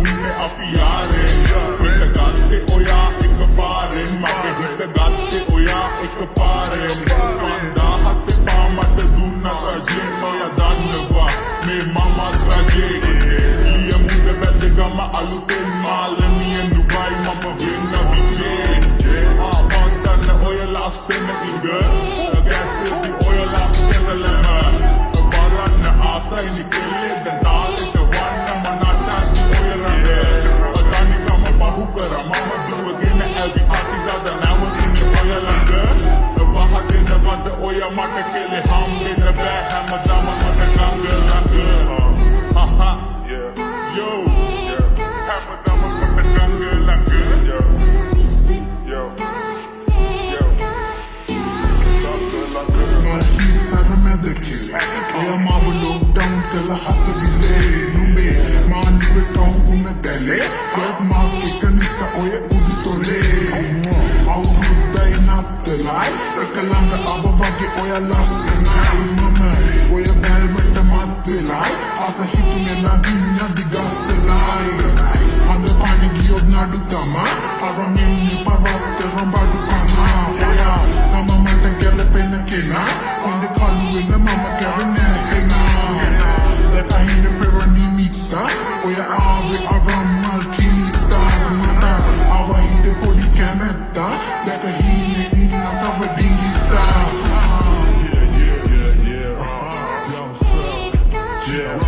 උන්නේ අපි යාරෙන් හිත ගත්තේ ඔයා එකපාරෙන් මගේ හිත ගත්තේ ඔයා එකපාරෙන් 5000 පාමට දුන්නා රජෙන් ඔයා දන්නවා මේ මමත් රජේ ලියමුද බැද්ද ගම අලුතෙන් මාළමියෙන් දුබයි මම වෙන්න විජේ ආවන්තන ඔය ලස්සන ඉඟ ගැසෙදි ඔය ලස්සන ලම බලන්න ආසයිනි කෙල්ලේ දැන් තාලෙට වන්න මනටත් ඔය රඟ අතනිකම බහු කර මම දුවගෙන ඇවි අතිගද නැවතින ඔය ළඟ පහදින වද ඔය මට කෙලේ හම්බෙන්න බෑ හැමදාම මට ගඟ ළඟ haha yo හැමදාම මට ගඟ ළඟ yo oya mabu lockdown kala hat bile numbe maanwe kaun unna tele web market kanisa oya udutole au dai natlai ekalanga abavage oya lasnai mama oya balbet matlai asa hitune naginya digaslai anda pani giyod nadu tama aronim ni parat rombadu kana oya tama mata kele pena kena onde kalu ina mama kevene kena da kahine peronimita oya ave avam malkinita mata ava hinde poli kanetta da kahine ina tavadingita yo sir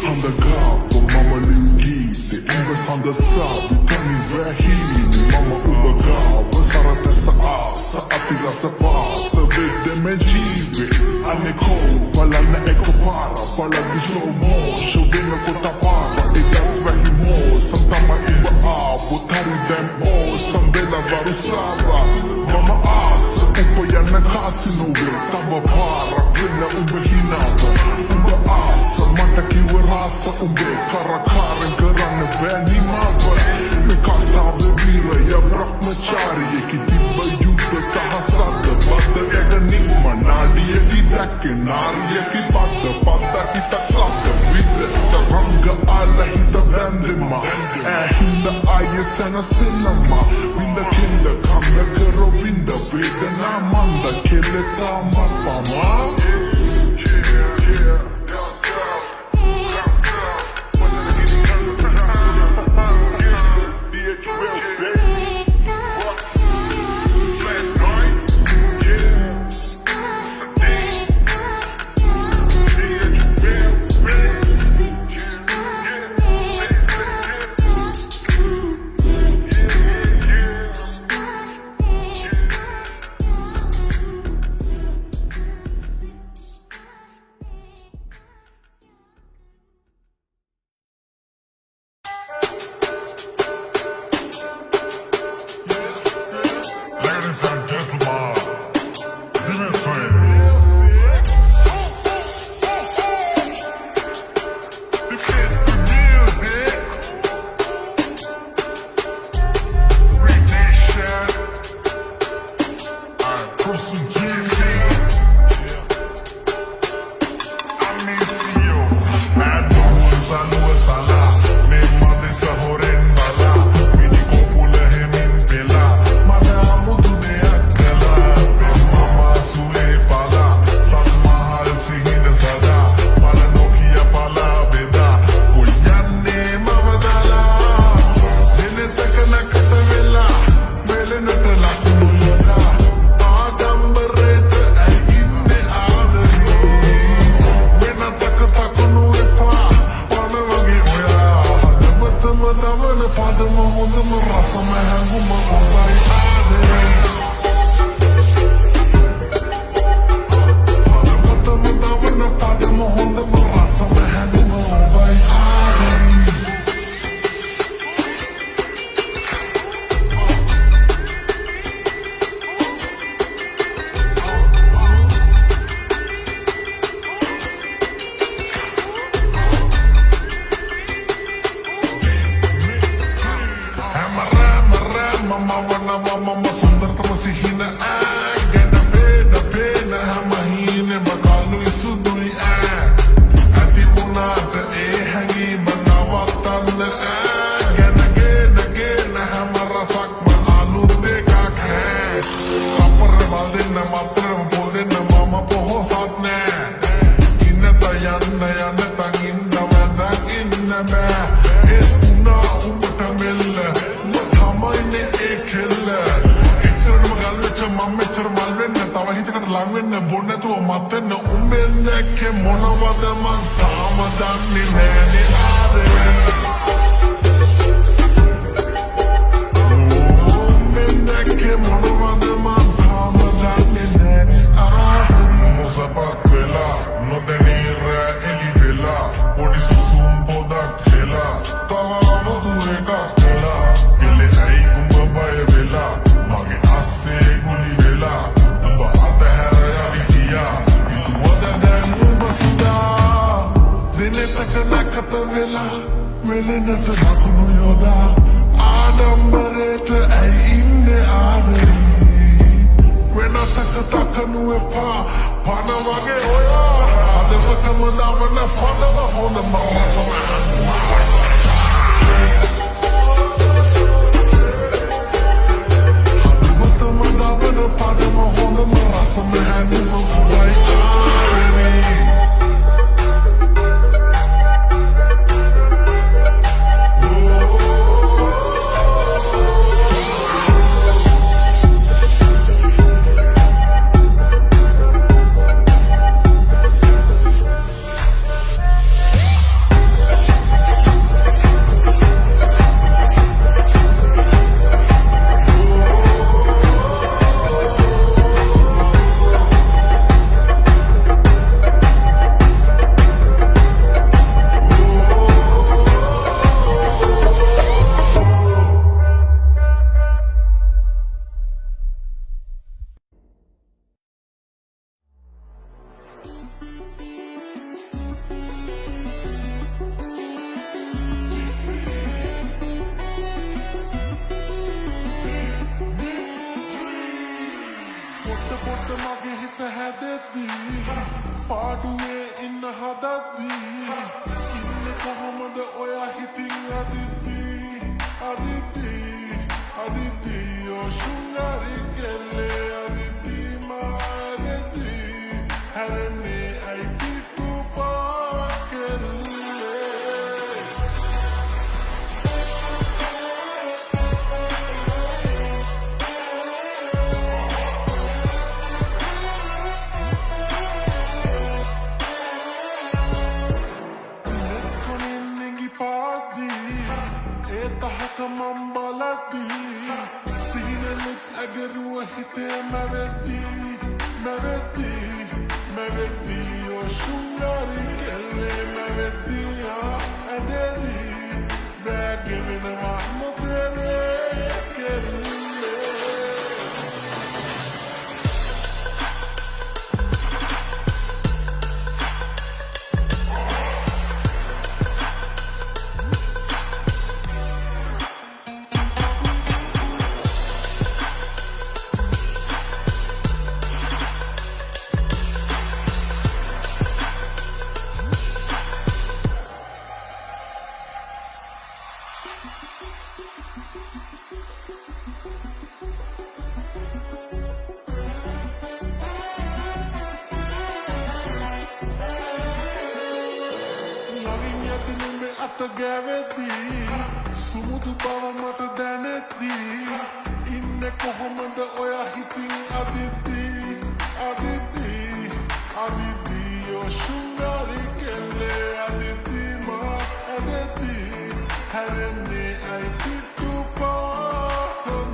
I'm the god, but mama lingi the English on the side, you tell me where he mama ubaga, wasara tesa sa atira sa pa, sa vede me jive, ane ko, pala na eko para, pala di slow motion, vena ko tapara, igat vehi mo, samtama iba butari dem sambela varusaba, mama asa, upaya na kasino ve, tava para, vena ubahinata, uba asa, mata kiwa rasa, umbe karakaren karane beni mava, me kata bevira, ya brak machari, ki tiba yuta sa hasada, bada ega nigma, nadi eki dake, nari eki pada kita sabda, vide, taranga ala hita vendema, hinda aye sena cinema, vinda kinda, kanda karo vinda, vede na manda, kele tama pama. උඹෙන් දැක්කේ මොනවද මං තාම දන්නේ නෑනේ ආදරේ උඹෙන් දැක්කේ මොනවද මං තාම දන්නේ නෑනේ ආදරේ මොසපත් වෙලා නොදැනී රෑ එලි වෙලා පොඩි සුසුම් පොදක් හෙලා තව වදුර එකක් හෙලා එලේ ඇයි උඹ බය වෙලා මගේ අස්සේ ගුලි වෙලා උඹ අතහැර යවි ගියා ඉතුවද දැන් උඹ සුදා දිනෙතක නැකත වෙලා වෙලෙනට ලකුණු යොදා ආඩම්බරයට ඇයි ඉන්නේ ආදරේ වෙනතක තකනු එපා පන වගේ ඔයා අදවතම දවන පදව හොඳ මම අදවතම දවන පදම හොඳම රසම හැඳුම හොඳයි ආදරේ පොට මගේ හිත හැදෙද්දී පාඩුවේ ඉන්න හදද්දී ඉන්නේ කොහොමද ඔයා හිතින් අදිද්දී යෝ ශුංගාරි කෙල්ලේ අදිද්දී මාදෙද්දී හැරෙන්නේ ඇයි පිටු පාකෙල්ලේ මම් බලද්දී සිහිනෙලුත් ඇගරුව හිතේ මැවෙද්දී යෝ ශුංගාරි කෙල්ලේ මැවෙද්දී ඇදෙදී රැගෙවෙනවා නොතෙරේ කෙල්ලේ අත ගැවෙද්දී සුමුදු බව මට දැනෙද්දී ඉන්නේ කොහොමද ඔයා හිතින් අදිද්දී යෝ ශුංගාරි කෙල්ලේ අදිද්දී මා ඇදෙද්දී හැරෙන්නේ ඇයි පිටු පාසඳුරේ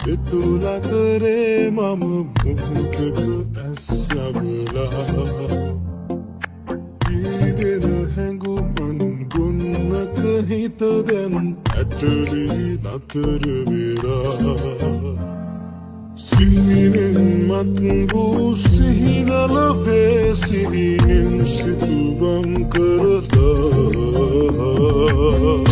දෙතුලා කරේ මම මුහුදක ඇස්සබලා ඊදෙන හැඟුමන් ගොන්නක හිත දැන් ඇටලී නතර වෙලා සිහිනෙන් මත් වූ සිහිනලවේ සිහිනෙන් සිතුවම් කරලා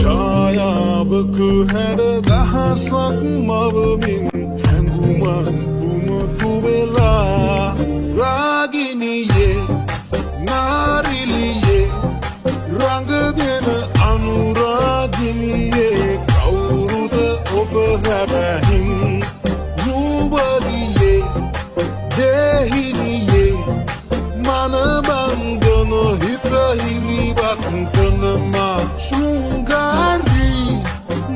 ඡායාවක හැඩ දහසක් මවමින් හැඟුමන් උමතු වෙලා රාගිනියේ නාරිලියේ රංග දෙන අනුරාගිනියේ කවුරුද ඔබ හැබැහින් නුවරියේ දෙහිනියේ මනබංගන හිත හිමිවත් කනමා ශෘංගාරී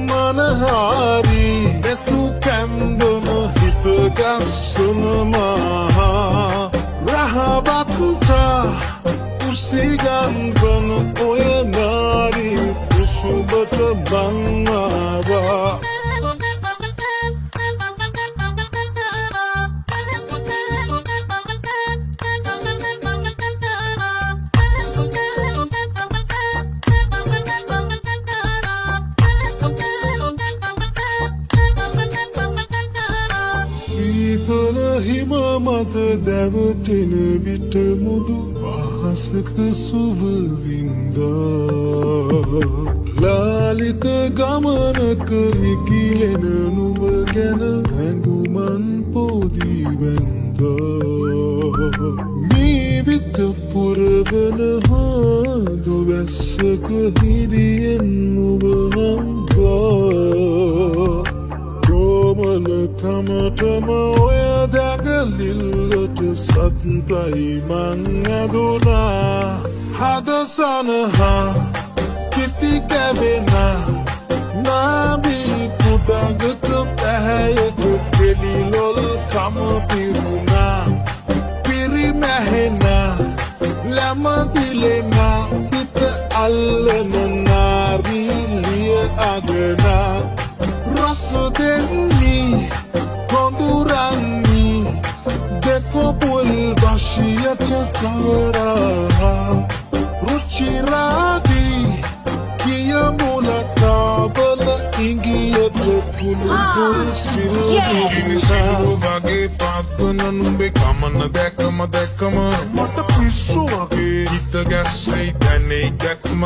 මනහාරී එතු කැන්දන හිත ගස්සනමා රහවත්තා උසිගන්වන ඔය නාරී උසුබට බංආවා සීතල හිම මත දැවටෙන විට මුදු අහසක සුව වින්දා ලාලිත ගමනක ඉකිලෙන නුඹ ගැන හැඟුමන් පොදී වැන්දා මේ විත පුරවන දුවැස්සක හිරියෙන් නුඹ හම්බා කොමල තමටම ඔය දැගලිල්ලට සත්තයි මං ඇදුනා හදසනහා කිති කැවෙන නාබී පුදගක පැහැයක කෙලිලොල් කම පිරුණා පිරිමැහෙන ලැමදිලෙන හිත අල්ලන නාරීලිය අගනා රස දෙන්නේ කොඳුරන්නේ දෙකොපුල් වශියට කවරා රුචිරාදී කිය මුලකාබල ඉංගියට පුළුදුල් සිල්ගිනිසිරු වගේ පාත්වන නුඹේ කමන දැකම මට පිස්සු වගේ හිත ගැස්සෙයි දැනෙයි කැකුම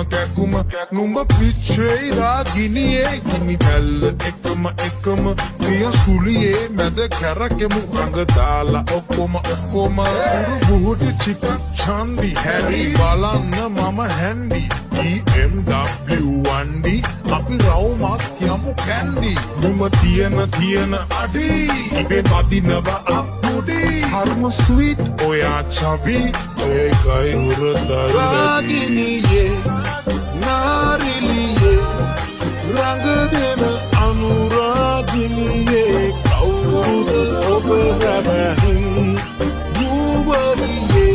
නුඹ පිච්චෙයි රාගිනියේ ගිනි දැල්ල එකම පිය සුලියේ මැද කැරකෙමු රඟ දාලා ඔක්කොම බුහුටි ටිකක් චන්දි හැරි බලන්න මම හැන්ඩි BMW 1D අපි රවුමක් යමු කැන්ඩි නුඹ තියෙන අඩි ඉබේ බදිනවා අප්පුඩි හරිම ස්වීට් ඔයා චබි ඔය එකයි හුරතල් රාගිනියේ නාරිලියේ රංග දෙන අනුරාගිනියේ කවුරුද ඔබ හැබැහින් නුවරියේ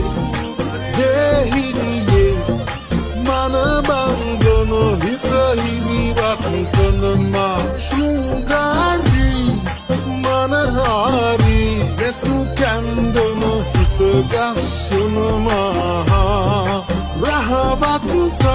දෙහිනියේ මනබංගන හිත හිමිවත් කනමා ශෘංගාරී මනහාරී එතු කැන්දන හිත ගස්සනමා රහවත්තා